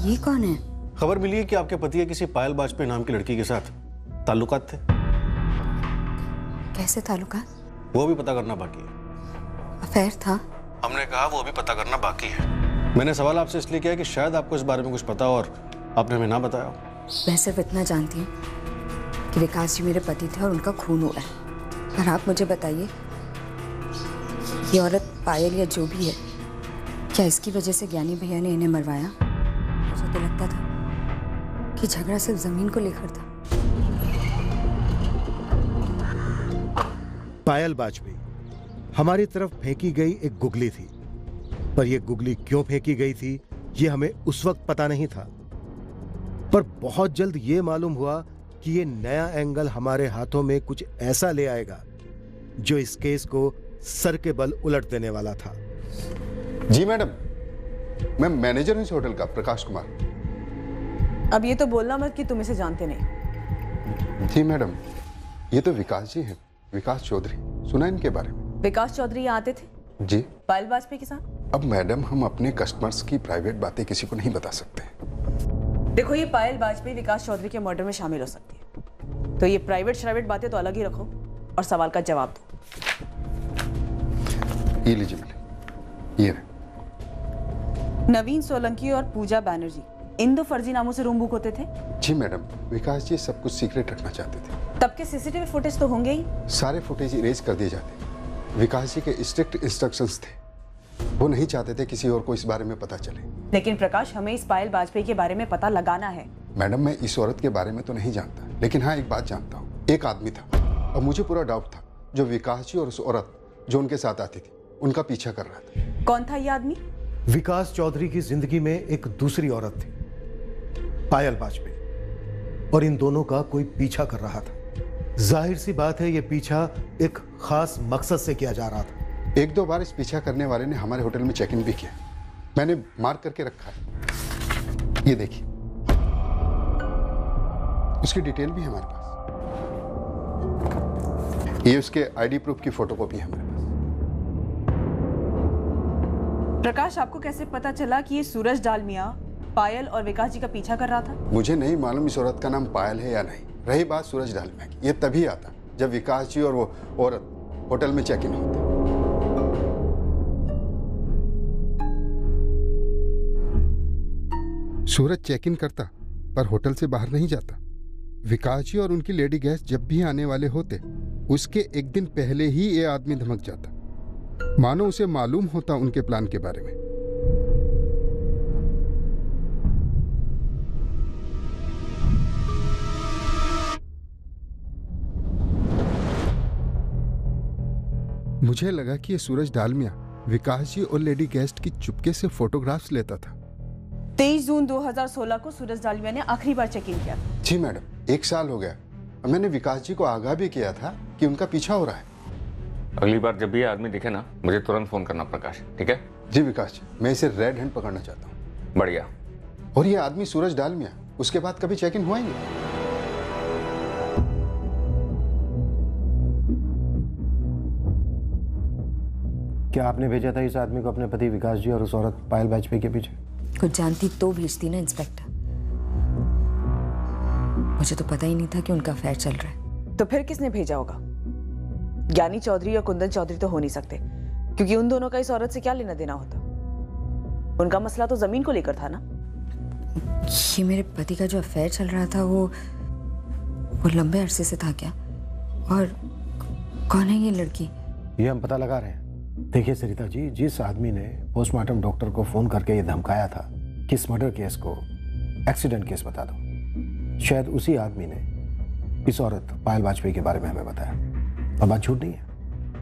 S4: ये कौन है?
S6: खबर मिली है कि आपके पति के किसी पायल वाजपेयी नाम की लड़की के साथ ताल्लुकात थे।
S4: कैसे ताल्लुकात?
S6: वो भी पता करना बाकी है।
S4: अफेयर था?
S6: हमने कहा वो भी पता करना बाकी है। मैंने सवाल आपसे इसलिए किया कि शायद आपको इस बारे में कुछ पता और आपने हमें ना बताया।
S4: मैं सिर्फ इतना जानती हूँ कि विकास जी मेरे पति थे और उनका खून हुआ है। और आप मुझे बताइए, ये औरत पायल या जो भी है, क्या इसकी वजह से ज्ञानी भैया ने इन्हें मरवाया? मुझे तो लगता था कि झगड़ा सिर्फ जमीन को लेकर था।
S1: पायल वाजपेयी हमारी तरफ फेंकी गई एक गुगली थी, पर यह गुगली क्यों फेंकी गई थी यह हमें उस वक्त पता नहीं था, पर बहुत जल्द यह मालूम हुआ कि यह नया एंगल हमारे हाथों में कुछ ऐसा ले आएगा जो इस केस को सर के बल उलट देने वाला था।
S18: जी मैडम, मैं मैनेजर हूं इस होटल का, प्रकाश कुमार।
S7: अब ये तो बोलना मत कि तुम इसे जानते नहीं।
S18: जी मैडम, ये तो विकास जी हैं, विकास चौधरी। सुना इनके बारे में?
S7: विकास चौधरी यहाँ आते थे?
S18: जी।
S7: पायल वाजपेयी के साथ?
S18: अब मैडम, हम अपने कस्टमर्स की प्राइवेट बातें किसी को नहीं बता सकते।
S7: देखो, ये पायल वाजपेयी विकास चौधरी के मर्डर में शामिल हो सकती है, तो ये प्राइवेट बातें तो अलग ही रखो और सवाल का जवाब दो।
S18: ये लीजिए मैडम, ये
S7: नवीन सोलंकी और पूजा बैनर्जी, इन दो फर्जी नामों से रूम बुक होते थे?
S18: जी मैडम, विकास जी सब कुछ सीक्रेट रखना चाहते थे।
S7: तब के सीसीटीवी फुटेज तो होंगे ही।
S18: सारे फुटेज इरेज कर दिए जाते। विकास जी के स्ट्रिक्ट इंस्ट्रक्शंस थे, वो नहीं चाहते थे किसी और को इस बारे में पता चले।
S7: लेकिन प्रकाश, हमें इस पायल वाजपेयी के बारे में पता लगाना है।
S18: मैडम, मैं इस औरत के बारे में तो नहीं जानता, लेकिन हाँ एक बात जानता हूँ, एक आदमी था और मुझे पूरा डाउट था जो विकास जी और उस औरत जो उनके साथ आती थी उनका पीछा कर रहा था।
S7: कौन था ये आदमी?
S1: विकास चौधरी की जिंदगी में एक दूसरी औरत थी, पायल वाजपेयी, और इन दोनों का कोई पीछा कर रहा था। जाहिर सी बात है, यह पीछा एक खास मकसद से किया जा रहा था।
S18: एक दो बार इस पीछा करने वाले ने हमारे होटल में चेक इन भी किया, मैंने मार्क करके रखा है। ये देखिए, उसकी डिटेल भी है हमारे पास। ये उसके आईडी प्रूफ की फोटोकॉपी है हमारे पास।
S7: प्रकाश, आपको कैसे पता चला कि ये सूरज डालमिया पायल और विकास जी का पीछा कर रहा था?
S18: मुझे नहीं मालूम इस औरत का नाम पायल है या नहीं। रही बात सूरज डालमिया की, ये तभी आता जब विकास जी और वो औरत होटल में चेक इन होते। सूरज चेक इन करता पर होटल से बाहर नहीं जाता। विकास जी और उनकी लेडी गेस्ट जब भी आने वाले होते, उसके एक दिन पहले ही ये आदमी धमक जाता, मानो उसे मालूम होता उनके प्लान के बारे में। मुझे लगा कि ये सूरज डालमिया विकास जी और लेडी गेस्ट की चुपके से फोटोग्राफ्स लेता था।
S7: 23 जून 2016 को सूरज डालमिया ने आखिरी बार चेक इन किया था।
S18: जी मैडम, 1 साल हो गया। मैंने विकास जी को आगाह भी किया था कि उनका पीछा हो रहा है।
S9: अगली बार जब भी ये आदमी दिखे ना, मुझे तुरंत फोन करना प्रकाश, ठीक है?
S18: जी विकास जी, मैं इसे रेड हैंड पकड़ना चाहता हूँ।
S9: बढ़िया।
S18: और ये आदमी सूरज डालमिया उसके बाद कभी चेक इन हुआ ही नहीं।
S1: क्या आपने भेजा था इस आदमी को अपने पति विकास जी और उस औरत पायल वाजपेयी के पीछे?
S4: कुछ जानती तो भेजती ना इंस्पेक्टर। मुझे तो पता ही नहीं था कि उनका अफेयर चल रहा है।
S7: तो फिर किसने भेजा होगा? ज्ञानी चौधरी और कुंदन चौधरी तो हो नहीं सकते, क्योंकि उन दोनों का इस औरत से क्या लेना देना होता। उनका मसला तो जमीन को लेकर था ना।
S4: ये मेरे पति का जो अफेयर चल रहा था वो लंबे अरसे से था क्या? और कौन है ये लड़की?
S1: ये हम पता लगा रहे हैं। देखिए सरिता जी, जिस आदमी ने पोस्टमार्टम डॉक्टर को फोन करके ये धमकाया था कि इस मर्डर केस को एक्सीडेंट केस बता दो, शायद उसी आदमी ने इस औरत पायल वाजपेयी के बारे में हमें बताया। और बात झूठ नहीं है,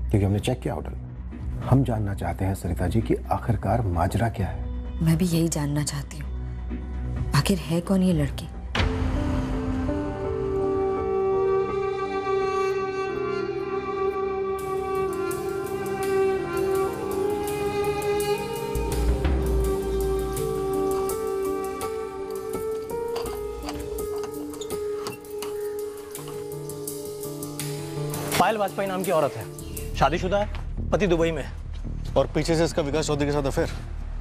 S1: क्योंकि हमने चेक किया होटल में। हम जानना चाहते हैं सरिता जी कि आखिरकार माजरा क्या है।
S4: मैं भी यही जानना चाहती हूँ, आखिर है कौन ये लड़की?
S13: पायल वाजपेयी नाम की औरत है, शादीशुदा है, पति दुबई में,
S10: और पीछे से इसका विकास चौधरी के साथ अफेयर।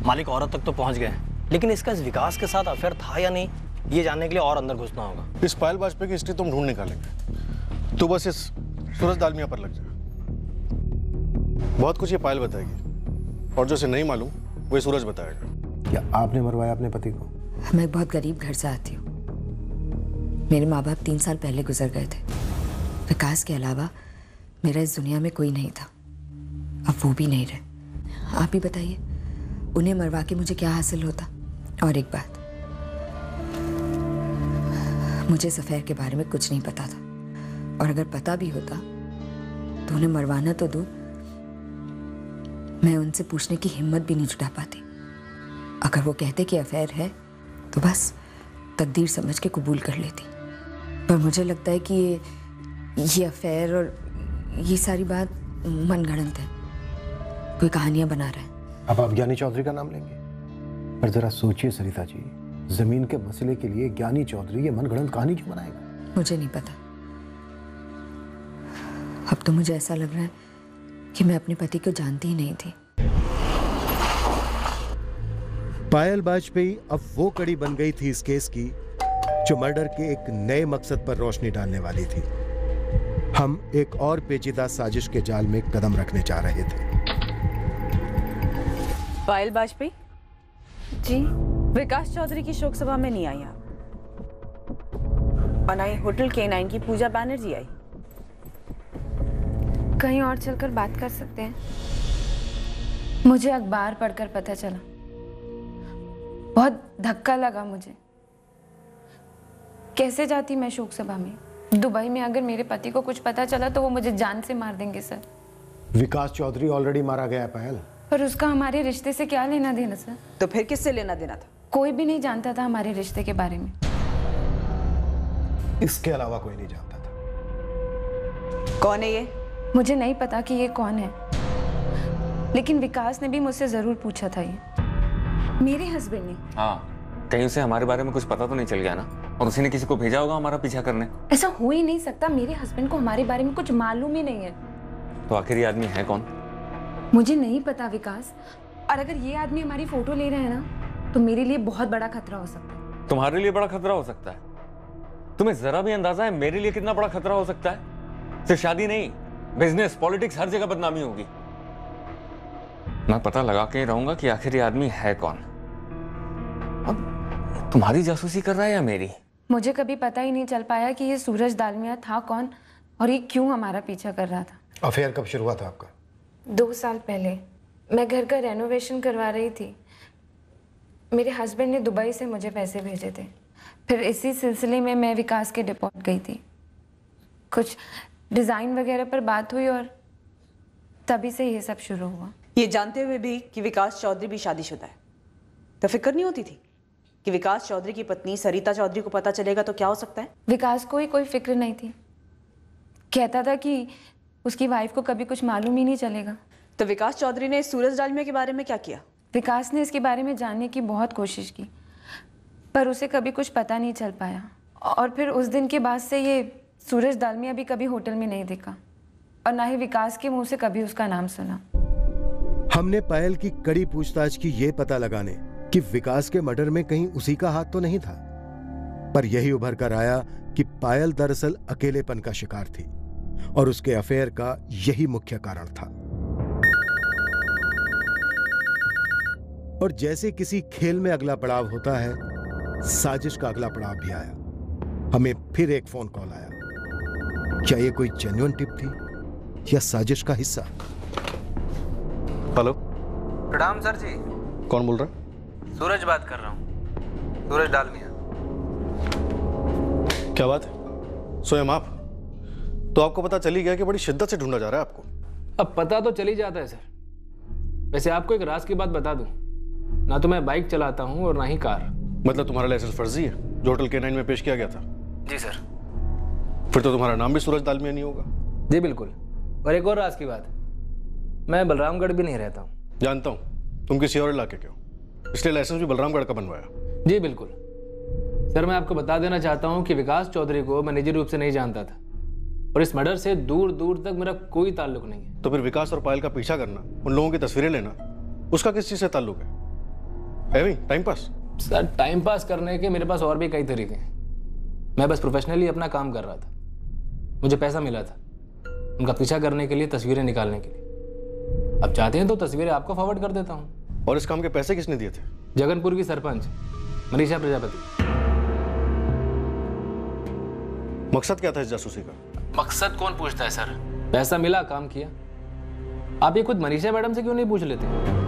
S13: मालिक औरत तक तो पहुंच गए, लेकिन इसका इस विकास के साथ अफेयर था या नहीं, ये जानने के लिए और अंदर घुसना होगा।
S10: इस पायल वाजपेयी की हिस्ट्री तुम ढूंढ निकालेंगे, तो बस इस सूरज डालमिया पर लग जाए। बहुत कुछ ये पायल बताएगी, और जो इसे नहीं मालूम वो सूरज बताएगा।
S1: क्या आपने मरवाया अपने पति को?
S4: मैं बहुत गरीब घर से आती हूँ। मेरे माँ बाप 3 साल पहले गुजर गए थे। विकास के अलावा मेरा इस दुनिया में कोई नहीं था, अब वो भी नहीं रहे। आप ही बताइए, उन्हें मरवा के मुझे क्या हासिल होता? और एक बात, मुझे इस अफेयर के बारे में कुछ नहीं पता था, और अगर पता भी होता तो उन्हें मरवाना तो दूर, मैं उनसे पूछने की हिम्मत भी नहीं जुटा पाती। अगर वो कहते कि अफेयर है तो बस तकदीर समझ के कबूल कर लेती। पर मुझे लगता है कि ये अफेयर और ये सारी बात मनगढ़ंत है, कोई कहानियां बना रहा है।
S14: अब आप ज्ञानी चौधरी का नाम लेंगे? पर जरा सोचिए सरिता जी, जमीन के मसले के लिए ज्ञानी चौधरी ये मनगढ़ंत कहानी क्यों बनाएगा?
S4: मुझे नहीं पता। अब तो मुझे ऐसा लग रहा है कि मैं अपने पति को जानती ही नहीं थी।
S1: पायल बाजपेयी अब वो कड़ी बन गई थी इस केस की जो मर्डर के एक नए मकसद पर रोशनी डालने वाली थी। हम एक और पेचीदा साजिश के जाल में कदम रखने जा रहे थे।
S7: पायल बाजपेयी जी, विकास चौधरी की शोक सभा में नहीं आई आप, और ना ही होटल K9 की पूजा बैनर्जी आई।
S19: कहीं और चलकर बात कर सकते हैं? मुझे अखबार पढ़कर पता चला, बहुत धक्का लगा मुझे। कैसे जाती मैं शोक सभा में? दुबई में अगर मेरे पति को कुछ पता चला तो वो मुझे जान से मार देंगे सर।
S14: विकास चौधरी ऑलरेडी मारा गया है पायल।
S19: पर उसका हमारे रिश्ते से क्या लेना देना सर?
S7: तो फिर किससे लेना देना था?
S19: कोई भी नहीं जानता था हमारे रिश्ते के बारे में।
S14: इसके अलावा कोई नहीं जानता था।
S7: कौन है ये?
S19: मुझे नहीं पता कि ये कौन है, लेकिन विकास ने भी मुझसे जरूर पूछा था। ये मेरे हस्बैंड ने।
S9: हाँ, कहीं उसे हमारे बारे में कुछ पता तो नहीं चल गया ना, और उसी ने किसी को भेजा होगा हमारा पीछा करने।
S19: ऐसा हो ही नहीं सकता, मेरे हस्बैंड को हमारे बारे में कुछ मालूम ही नहीं है।
S9: तो आखिर ये आदमी है कौन?
S19: मुझे नहीं पता विकास, और अगर ये आदमी हमारी फोटो ले रहे हैं ना तो मेरे लिए बहुत बड़ा खतरा हो सकता है।
S9: तुम्हारे लिए बड़ा खतरा हो सकता है? तुम्हें जरा भी अंदाजा है मेरे लिए कितना बड़ा खतरा हो सकता है? सिर्फ शादी नहीं, बिजनेस, पॉलिटिक्स, हर जगह बदनामी होगी। मैं पता लगा के रहूंगा कि आखिर ये आदमी है कौन। अब तुम्हारी जासूसी कर रहा है या मेरी?
S19: मुझे कभी पता ही नहीं चल पाया कि ये सूरज दालमिया था कौन और ये क्यों हमारा पीछा कर रहा था।
S14: अफेयर कब शुरू हुआ था आपका?
S19: 2 साल पहले मैं घर का रेनोवेशन करवा रही थी। मेरे हस्बैंड ने दुबई से मुझे पैसे भेजे थे। फिर इसी सिलसिले में मैं विकास के डिपोर्ट गई थी। कुछ डिज़ाइन वगैरह पर बात हुई और तभी से ये सब शुरू हुआ।
S7: ये जानते हुए भी कि विकास चौधरी भी शादीशुदा है, तो फिक्र नहीं होती थी कि विकास चौधरी की पत्नी सरिता चौधरी को पता चलेगा तो क्या हो सकता है?
S19: विकास को ही कोई फिक्र नहीं थी। कहता था कि उसकी वाइफ को कभी कुछ मालूम ही नहीं चलेगा।
S7: तो विकास चौधरी ने सूरज डालमिया के बारे में क्या किया?
S19: विकास ने इसके बारे में जानने की बहुत कोशिश की, पर उसे कभी कुछ पता नहीं चल पाया। और फिर उस दिन के बाद से ये सूरज दालमिया भी कभी होटल में नहीं दिखा, और ना ही विकास के मुंह से कभी उसका नाम सुना।
S1: हमने पायल की कड़ी पूछताछ की ये पता लगाने कि विकास के मर्डर में कहीं उसी का हाथ तो नहीं था, पर यही उभर कर आया कि पायल दरअसल अकेलेपन का शिकार थी और उसके अफेयर का यही मुख्य कारण था। और जैसे किसी खेल में अगला पड़ाव होता है, साजिश का अगला पड़ाव भी आया। हमें फिर एक फोन कॉल आया। क्या ये कोई जेन्युइन टिप थी या साजिश का हिस्सा?
S6: हेलो,
S20: प्रणाम सर जी।
S6: कौन बोल रहा है?
S20: सूरज बात कर रहा हूँ, सूरज डालमिया।
S6: क्या बात है? स्वयं आप? तो आपको पता चली गया कि बड़ी शिद्दत से ढूंढा जा रहा है आपको।
S12: अब पता तो चल ही जाता है सर। वैसे आपको एक राज की बात बता दूं, ना तो मैं बाइक चलाता हूं और ना ही कार।
S6: मतलब तुम्हारा लाइसेंस फर्जी है जो होटल K9 में पेश किया गया था?
S20: जी सर।
S6: फिर तो तुम्हारा नाम भी सूरज दालमिया नहीं होगा।
S12: जी बिल्कुल। और एक और राज की बात, मैं बलरामगढ़ भी नहीं रहता हूँ।
S6: जानता हूँ, तुम किसी और इलाके के हो, इसलिए लाइसेंस भी बलरामगढ़ का बनवाया।
S12: जी बिल्कुल सर। मैं आपको बता देना चाहता हूँ कि विकास चौधरी को मैं निजी रूप से नहीं जानता था, और इस मर्डर से दूर दूर तक मेरा कोई ताल्लुक नहीं है।
S6: तो फिर विकास और पायल का पीछा करना, उन लोगों की तस्वीरें लेना, उसका किस चीज से ताल्लुक है? Time pass?
S12: Sir time pass करने के मेरे पास और भी कई तरीके हैं। मैं बस प्रोफेशनली अपना काम कर रहा था। मुझे पैसा मिला था उनका पीछा करने के लिए, तस्वीरें निकालने के लिए। अब चाहते हैं तो तस्वीरें आपको फॉरवर्ड कर देता हूँ।
S6: और इस काम के पैसे किसने दिए थे?
S12: जगनपुर की सरपंच मनीषा प्रजापति।
S6: मकसद क्या था इस जासूसी का?
S12: मकसद कौन पूछता है सर, पैसा मिला, काम किया। आप ये खुद मनीषा मैडम से क्यों नहीं पूछ लेते?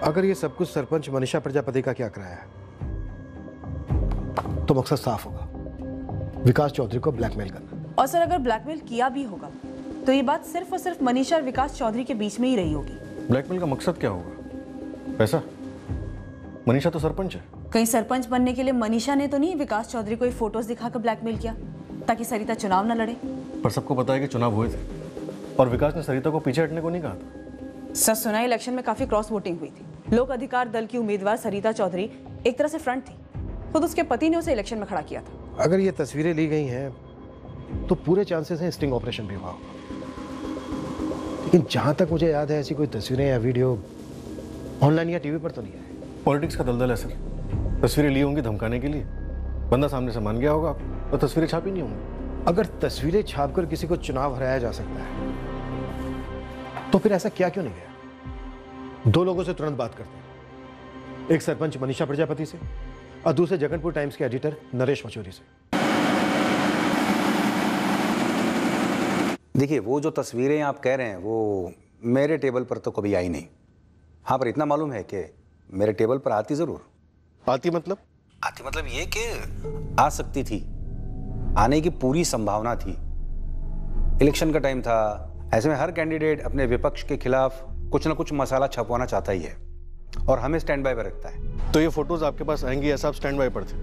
S1: अगर ये सब कुछ सरपंच मनीषा प्रजापति का क्या कराया है? तो मकसद साफ होगा, विकास चौधरी को ब्लैकमेल करना।
S7: और सर अगर ब्लैकमेल किया भी होगा तो ये बात सिर्फ और सिर्फ मनीषा और विकास चौधरी के बीच में ही रही होगी।
S6: ब्लैकमेल का मकसद क्या होगा? पैसा? मनीषा तो सरपंच है।
S7: कहीं सरपंच बनने के लिए मनीषा ने तो नहीं विकास चौधरी को ये फोटोज दिखाकर ब्लैकमेल किया ताकि सरिता चुनाव न लड़े?
S6: पर सबको पता है कि चुनाव हुए थे और विकास ने सरिता को पीछे हटने को नहीं कहा था।
S7: सर सुना इलेक्शन में काफी क्रॉस वोटिंग हुई थी। लोक अधिकार दल की उम्मीदवार सरिता चौधरी एक तरह से फ्रंट थी, खुद उसके पति ने उसे इलेक्शन में खड़ा किया था।
S1: अगर ये तस्वीरें ली गई हैं तो पूरे चांसेस हैं स्टिंग ऑपरेशन भी हुआ होगा, लेकिन जहां तक मुझे याद है ऐसी कोई तस्वीरें या वीडियो ऑनलाइन या टीवी पर तो नहीं है।
S6: पॉलिटिक्स का दलदल है सर, तस्वीरें ली होंगी धमकाने के लिए, बंदा सामने से मान गया होगा तो तस्वीरें छापी नहीं होंगी।
S1: अगर तस्वीरें छापकर किसी को चुनाव हराया जा सकता है तो फिर ऐसा क्या क्यों नहीं गया? दो लोगों से तुरंत बात करते हैं, एक सरपंच मनीषा प्रजापति से और दूसरे जगनपुर टाइम्स के एडिटर नरेश मचौरी से।
S21: देखिए वो जो तस्वीरें आप कह रहे हैं वो मेरे टेबल पर तो कभी आई नहीं। हाँ पर इतना मालूम है कि मेरे टेबल पर आती जरूर।
S6: आती मतलब?
S21: आती मतलब ये कि आ सकती थी, आने की पूरी संभावना थी। इलेक्शन का टाइम था, ऐसे में हर कैंडिडेट अपने विपक्ष के खिलाफ कुछ ना कुछ मसाला छपवाना चाहता ही है और हमें स्टैंड बाय पर रखता है।
S6: तो ये फोटोज आपके पास आएंगी ऐसा आप स्टैंड बाय पर थे,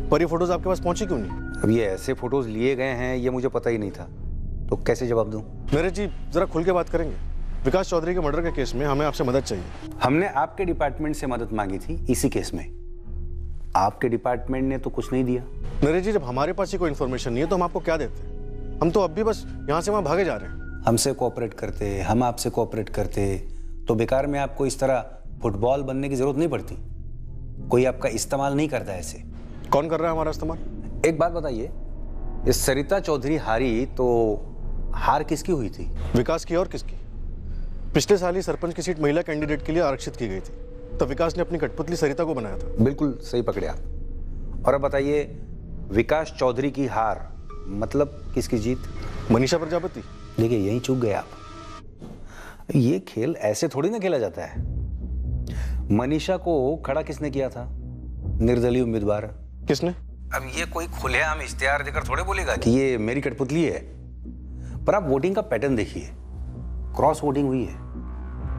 S6: पर ये फोटोज आपके पास पहुंची क्यों नहीं?
S21: अब ये ऐसे फोटोज लिए गए हैं ये मुझे पता ही नहीं था, तो कैसे जवाब दूं?
S6: नरेश जी जरा खुल के बात करेंगे। विकास चौधरी के मर्डर के केस में हमें आपसे मदद चाहिए।
S21: हमने आपके डिपार्टमेंट से मदद मांगी थी इसी केस में, आपके डिपार्टमेंट ने तो कुछ नहीं दिया।
S6: नरेश जी जब हमारे पास ही कोई इन्फॉर्मेशन नहीं है तो हम आपको क्या देते? हम तो अब भी बस यहाँ से वहाँ भागे जा रहे हैं।
S21: हमसे कोऑपरेट करते, हम आपसे कोऑपरेट करते तो बेकार में आपको इस तरह फुटबॉल बनने की जरूरत नहीं पड़ती। कोई आपका इस्तेमाल नहीं करता ऐसे।
S6: कौन कर रहा है हमारा इस्तेमाल?
S21: एक बात बताइए, इस सरिता चौधरी हारी तो हार किसकी हुई थी?
S6: विकास की और किसकी? पिछले साल ही सरपंच की सीट महिला कैंडिडेट के लिए आरक्षित की गई थी, तो विकास ने अपनी कठपुतली सरिता को बनाया था।
S21: बिल्कुल सही पकड़े आप। और अब बताइए विकास चौधरी की हार मतलब किसकी जीत?
S6: मनीषा प्रजापति।
S21: देखिए यहीं चूक गए आप, ये खेल ऐसे थोड़ी ना खेला जाता है। मनीषा को खड़ा किसने किया था? निर्दलीय उम्मीदवार।
S6: किसने?
S21: अब ये कोई खुलेआम इश्तिहार देकर थोड़े बोलेगा कि ये मेरी कठपुतली है। पर आप वोटिंग का पैटर्न देखिए, क्रॉस वोटिंग हुई है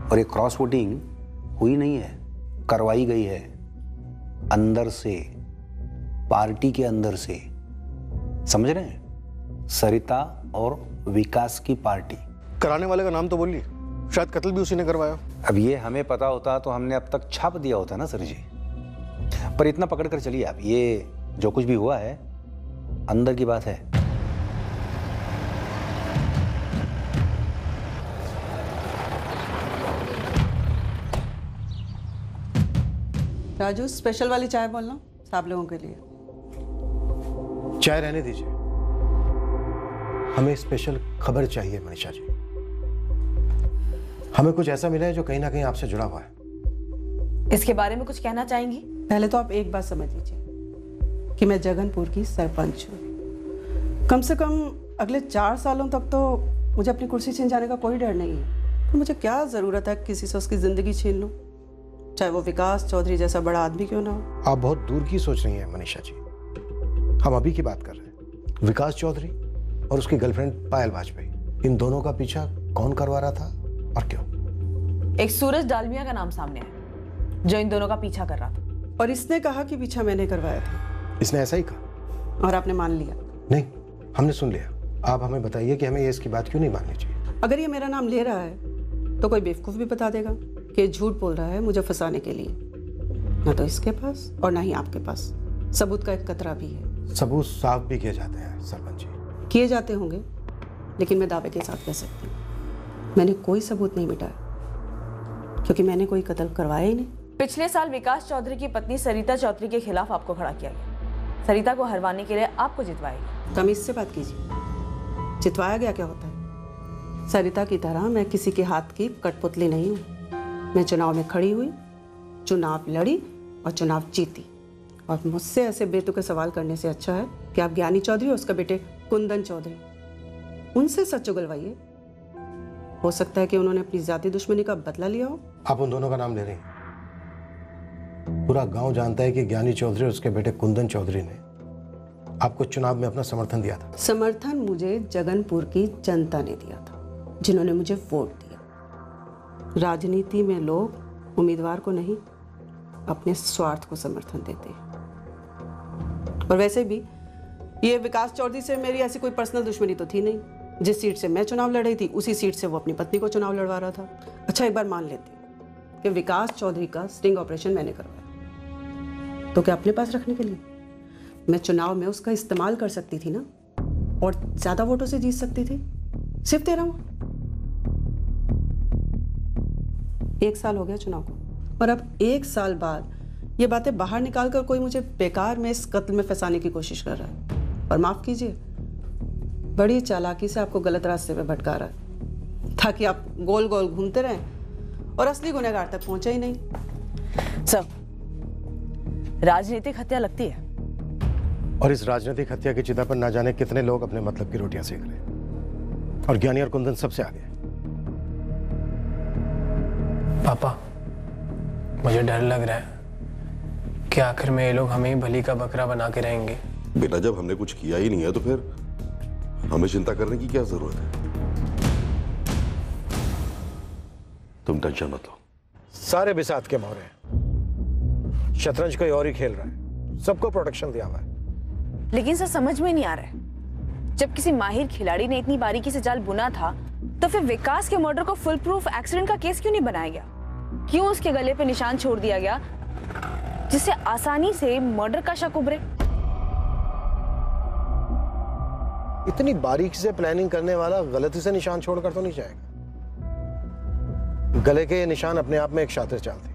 S21: और ये क्रॉस वोटिंग हुई नहीं है, करवाई गई है अंदर से, पार्टी के अंदर से। समझ रहे हैं? सरिता और विकास की पार्टी।
S6: कराने वाले का नाम तो बोलिए, शायद कत्ल भी उसी ने करवाया।
S21: अब ये हमें पता होता तो हमने अब तक छाप दिया होता ना सर जी। पर इतना पकड़ कर चलिए आप, ये जो कुछ भी हुआ है अंदर की बात है।
S22: राजू स्पेशल वाली चाय बोलना सब लोगों के लिए।
S1: चाय रहने दीजिए, हमें स्पेशल खबर चाहिए मनीषा जी। हमें कुछ ऐसा मिला है जो कहीं ना कहीं आपसे जुड़ा हुआ है।
S7: इसके बारे में कुछ कहना चाहेंगी?
S22: पहले तो आप एक बात समझ लीजिए कि मैं जगनपुर की सरपंच हूँ। कम से कम अगले 4 सालों तक तो मुझे अपनी कुर्सी छीन जाने का कोई डर नहीं है। तो मुझे क्या ज़रूरत है किसी से उसकी ज़िंदगी छीन लूँ, चाहे वो विकास चौधरी जैसा बड़ा आदमी क्यों ना हो।
S1: आप बहुत दूर की सोच रही हैं मनीषा जी, हम अभी की बात कर रहे हैं। विकास चौधरी और उसकी गर्लफ्रेंड पायल वाजपेयी, इन दोनों का पीछा कौन करवा रहा था और क्यों?
S7: एक सूरज डालमिया का नाम सामने है जो इन दोनों का पीछा कर रहा था।
S22: और इसने कहा कि पीछा मैंने करवाया था।
S1: इसने ऐसा ही कहा
S22: और आपने मान लिया?
S1: नहीं, हमने सुन लिया। आप हमें बताइए कि हमें ये इसकी बात क्यों नहीं माननी चाहिए?
S22: अगर ये मेरा नाम ले रहा है तो कोई बेवकूफ़ भी बता देगा कि झूठ बोल रहा है मुझे फंसाने के लिए। ना तो इसके पास और ना ही आपके पास सबूत का एक कतरा भी है।
S1: सबूत साफ भी किए जाते हैं सरपंच जी।
S22: किए जाते होंगे, लेकिन मैं दावे के साथ कह सकती हूँ मैंने कोई सबूत नहीं मिटाया, क्योंकि मैंने कोई कत्ल करवाया ही नहीं।
S7: पिछले साल विकास चौधरी की पत्नी सरिता चौधरी के खिलाफ आपको खड़ा किया गया। सरिता को हरवाने के लिए आपको जितवाया गया।
S22: तमीज से बात कीजिए, जितवाया गया क्या होता है? सरिता की तरह मैं किसी के हाथ की कठपुतली नहीं हूँ। मैं चुनाव में खड़ी हुई, चुनाव लड़ी और चुनाव जीती। और मुझसे ऐसे बेतुके सवाल करने से अच्छा है कि आप ज्ञानी चौधरी और उसका बेटे कुंदन चौधरी, उनसे सच उगलवाइए। हो सकता है कि उन्होंने अपनी जाति दुश्मनी का बदला लिया हो।
S1: आप उन दोनों का नाम ले रहे हैं। पूरा गांव जानता है कि ज्ञानी चौधरी और उसके बेटे कुंदन चौधरी ने आपको चुनाव में अपना समर्थन दिया था?
S22: समर्थन मुझे जगनपुर की जनता ने दिया था, जिन्होंने मुझे वोट दिया। राजनीति में लोग उम्मीदवार को नहीं, अपने स्वार्थ को समर्थन देते हैं। और वैसे भी ये विकास चौधरी से मेरी ऐसी कोई पर्सनल दुश्मनी तो थी नहीं। जिस सीट से मैं चुनाव लड़ रही थी उसी सीट से वो अपनी पत्नी को चुनाव लड़वा रहा था। अच्छा, एक बार मान लेते हैं कि विकास चौधरी का स्टिंग ऑपरेशन मैंने करवाया, तो क्या अपने पास रखने के लिए? मैं चुनाव में उसका इस्तेमाल कर सकती थी ना, और ज्यादा वोटों से जीत सकती थी। सिर्फ 13 वोट। 1 साल हो गया चुनाव को, और अब 1 साल बाद ये बातें बाहर निकालकर कोई मुझे बेकार में इस कत्ल में फंसाने की कोशिश कर रहा है। और माफ कीजिए, बड़ी चालाकी से आपको गलत रास्ते पे भटका रहा है, ताकि आप गोल गोल घूमते रहें और असली गुनहगार तक पहुंचे ही नहीं।
S7: सर, राजनीतिक हत्या लगती है,
S1: और इस राजनीतिक हत्या की चिता पर ना जाने कितने लोग अपने मतलब की रोटियां सेक रहे हैं, और ज्ञानी और कुंदन सबसे आगे।
S12: पापा, मुझे डर लग रहा है कि आखिर में ये लोग हमें ही बलि का बकरा बना के रहेंगे।
S11: बेटा, जब हमने कुछ किया ही नहीं है तो फिर हमें चिंता करने की क्या जरूरत है? तुम टेंशन मत लो।
S14: सारे बिसात के मोहरे हैं। शतरंज कोई और ही खेल रहा है, सबको प्रोटेक्शन दिया हुआ है।
S7: लेकिन सर समझ में नहीं आ रहा है, जब किसी माहिर खिलाड़ी ने इतनी बारीकी से जाल बुना था, तो फिर विकास के मर्डर को फुल प्रूफ एक्सीडेंट का केस क्यों नहीं बनाया गया? क्यों उसके गले पे निशान छोड़ दिया गया जिससे आसानी से मर्डर का शक उभरे?
S1: इतनी बारीकी से प्लानिंग करने वाला गलती से निशान छोड़कर तो नहीं जाएगा। गले के निशान अपने आप में एक शातिर चाल थी।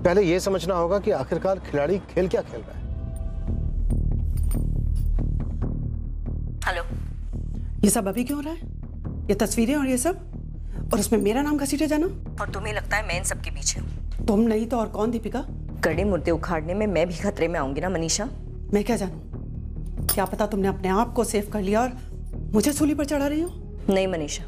S1: पहले यह समझना होगा कि आखिरकार खिलाड़ी खेल क्या खेल रहा है।
S22: हेलो, ये सब अभी क्यों हो रहा है? ये तस्वीरें और ये सब, और उसमें मेरा नाम घसीटे जाना।
S16: और तुम्हें लगता है मैं इन सब के पीछे हूँ?
S22: तुम नहीं तो और कौन? दीपिका,
S16: कड़े मुर्दे उखाड़ने में मैं भी खतरे में आऊंगी ना मनीषा।
S22: मैं क्या जानूं? क्या पता तुमने अपने आप को सेव कर लिया और मुझे सूली पर चढ़ा रही हो।
S16: नहीं मनीषा,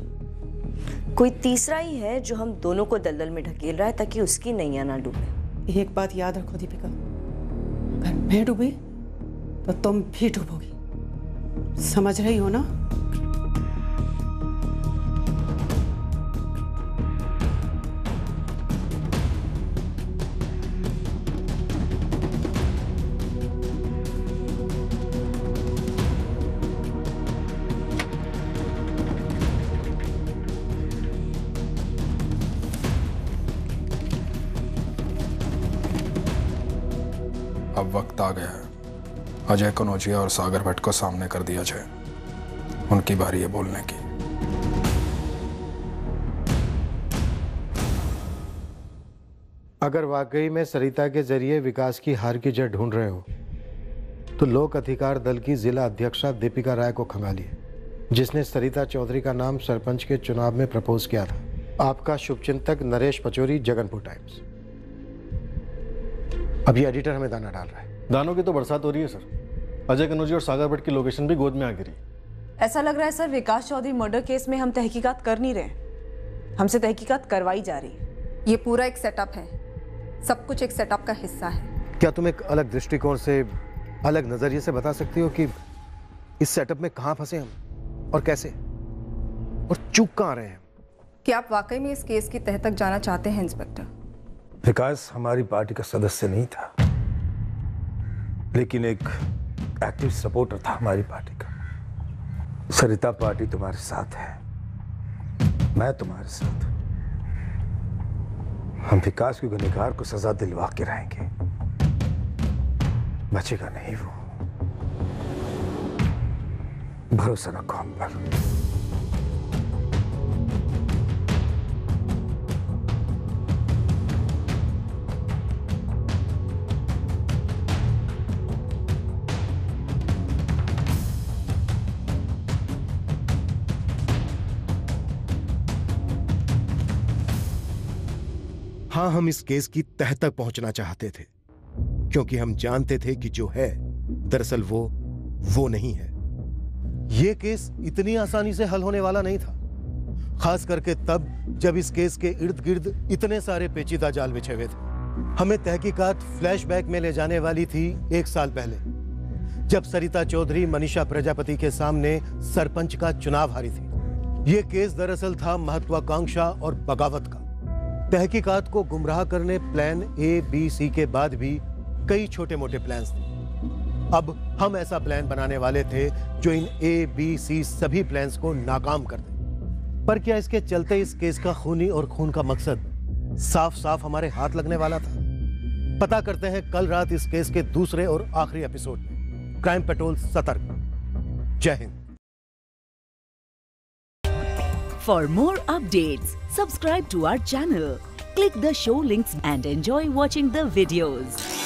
S16: कोई तीसरा ही है जो हम दोनों को दलदल में ढकेल रहा है ताकि उसकी नैया ना डूबे।
S22: एक बात याद रखो दीपिका, अगर मैं डूबी तो तुम भी डूबोगी। समझ रही हो ना?
S8: अब वक्त आ गया है अजय कनौजिया और सागर भट्ट को सामने कर दिया जाए। उनकी बारी है बोलने की।
S1: अगर वाकई में सरिता के जरिए विकास की हार की जड़ ढूंढ रहे हो तो लोक अधिकार दल की जिला अध्यक्षा दीपिका राय को खंगालिए, जिसने सरिता चौधरी का नाम सरपंच के चुनाव में प्रपोज किया था। आपका शुभचिंतक नरेश पचौरी, जगनपुर टाइम्स। अभी एडिटर हमें दाना डाल रहा है।
S6: दानों की तो बरसात हो रही है सर। अजय कनौजिया और सागर भट्ट की लोकेशन भी गोद में आ गिरी।
S7: ऐसा लग रहा है सर, विकास चौधरी मर्डर केस में हम तहकीकात कर नहीं रहे, हमसे तहकीकात करवाई जा रही है।
S2: ये पूरा एक सेटअप है, सब कुछ एक सेटअप का हिस्सा है।
S1: क्या तुम एक अलग दृष्टिकोण से, अलग नजरिए से बता सकती हो कि इस सेटअप में कहां फंसे हम और कैसे, और चूक कहां रहे हैं?
S2: क्या आप वाकई में इस केस की तह तक जाना चाहते हैं इंस्पेक्टर?
S14: विकास हमारी पार्टी का सदस्य नहीं था, लेकिन एक एक्टिव सपोर्टर था हमारी पार्टी का। सरिता पार्टी तुम्हारे साथ है, मैं तुम्हारे साथ। हम विकास के गुनहगार को सजा दिलवा के रहेंगे, बचेगा नहीं वो। भरोसा रखो हम पर।
S1: हाँ, हम इस केस की तह तक पहुंचना चाहते थे, क्योंकि हम जानते थे कि जो है दरअसल वो नहीं है। यह केस इतनी आसानी से हल होने वाला नहीं था, खास करके तब जब इस केस के इर्द गिर्द इतने सारे पेचीदा जाल बिछे हुए थे। हमें तहकीकात फ्लैशबैक में ले जाने वाली थी 1 साल पहले, जब सरिता चौधरी मनीषा प्रजापति के सामने सरपंच का चुनाव हारी थी। ये केस दरअसल था महत्वाकांक्षा और बगावत का। तहकीकात को गुमराह करने प्लान ए, बी, सी के बाद भी कई छोटे मोटे प्लान्स थे। अब हम ऐसा प्लान बनाने वाले थे जो इन ए, बी, सी सभी प्लान्स को नाकाम कर दे। पर क्या इसके चलते इस केस का खूनी और खून का मकसद साफ साफ हमारे हाथ लगने वाला था? पता करते हैं कल रात इस केस के दूसरे और आखिरी एपिसोड में। क्राइम पेट्रोल सतर्क। जय Hind.
S3: For more updates, subscribe to our channel, click the show links and enjoy watching the videos.